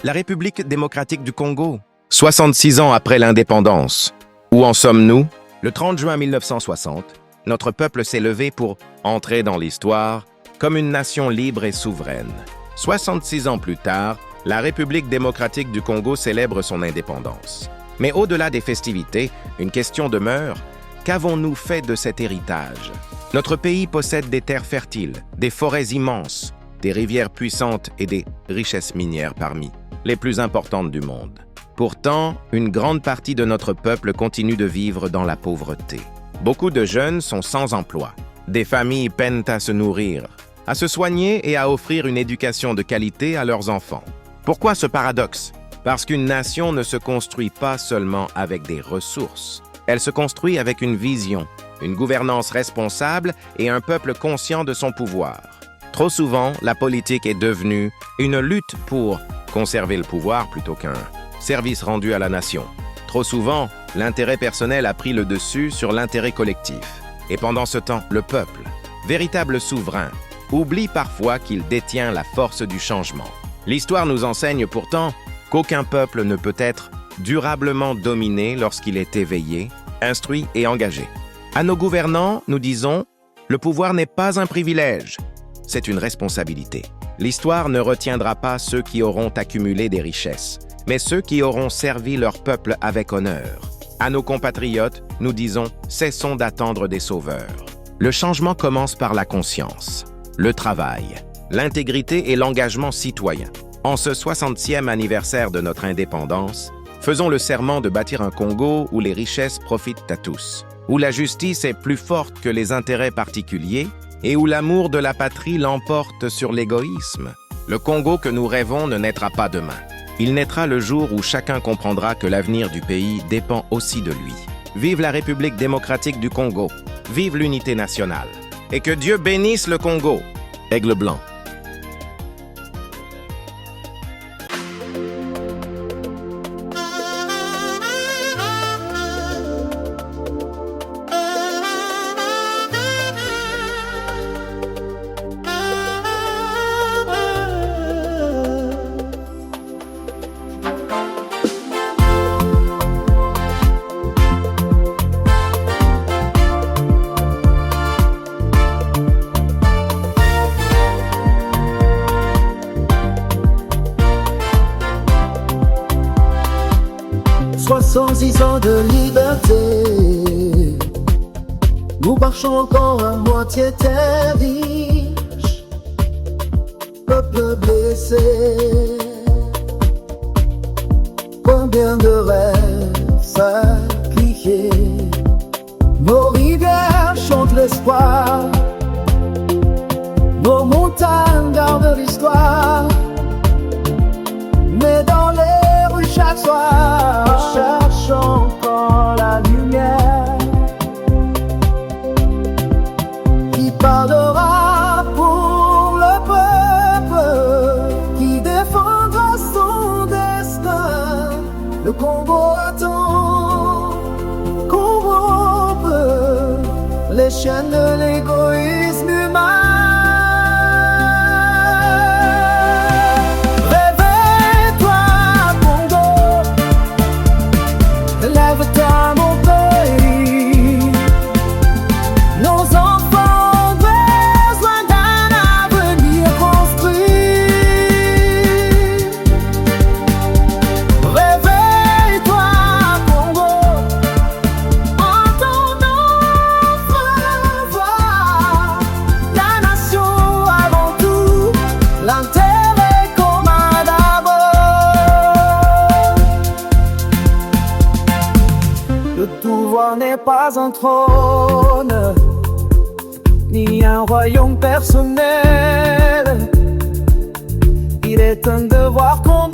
La République démocratique du Congo, 66 ans après l'indépendance. Où en sommes-nous? Le 30 juin 1960, notre peuple s'est levé pour entrer dans l'histoire comme une nation libre et souveraine. 66 ans plus tard, la République démocratique du Congo célèbre son indépendance. Mais au-delà des festivités, une question demeure. Qu'avons-nous fait de cet héritage? Notre pays possède des terres fertiles, des forêts immenses, des rivières puissantes et des richesses minières parmi les plus importantes du monde. Pourtant, une grande partie de notre peuple continue de vivre dans la pauvreté. Beaucoup de jeunes sont sans emploi. Des familles peinent à se nourrir, à se soigner et à offrir une éducation de qualité à leurs enfants. Pourquoi ce paradoxe? Parce qu'une nation ne se construit pas seulement avec des ressources. Elle se construit avec une vision, une gouvernance responsable et un peuple conscient de son pouvoir. Trop souvent, la politique est devenue une lutte pour conserver le pouvoir plutôt qu'un service rendu à la nation. Trop souvent, l'intérêt personnel a pris le dessus sur l'intérêt collectif. Et pendant ce temps, le peuple, véritable souverain, oublie parfois qu'il détient la force du changement. L'histoire nous enseigne pourtant qu'aucun peuple ne peut être durablement dominé lorsqu'il est éveillé, instruit et engagé. À nos gouvernants, nous disons, le pouvoir n'est pas un privilège, c'est une responsabilité. L'histoire ne retiendra pas ceux qui auront accumulé des richesses, mais ceux qui auront servi leur peuple avec honneur. À nos compatriotes, nous disons, cessons d'attendre des sauveurs. Le changement commence par la conscience, le travail, l'intégrité et l'engagement citoyen. En ce 60e anniversaire de notre indépendance, faisons le serment de bâtir un Congo où les richesses profitent à tous, où la justice est plus forte que les intérêts particuliers et où l'amour de la patrie l'emporte sur l'égoïsme. Le Congo que nous rêvons ne naîtra pas demain. Il naîtra le jour où chacun comprendra que l'avenir du pays dépend aussi de lui. Vive la République démocratique du Congo, vive l'unité nationale. Et que Dieu bénisse le Congo. Aigle blanc. Soixante-dix ans de liberté, nous marchons encore à moitié terre riche, peuple blessé, combien de rêves sacrifiés, nos rivières chantent l'espoir, nos montagnes gardent l'histoire, mais dans les rues chaque soir, cherche encore la lumière qui parlera pour le peuple, qui défendra son destin. Le Congo attend qu'on rompe les chaînes de l'égoïsme humain. Lève-toi mon pays, nos enfants ont besoin d'un avenir construit. Réveille-toi Congo, entendons notre voix. La nation avant tout, l'intérêt commun d'abord. Le pouvoir n'est pas un trône, ni un royaume personnel. Il est un devoir qu'on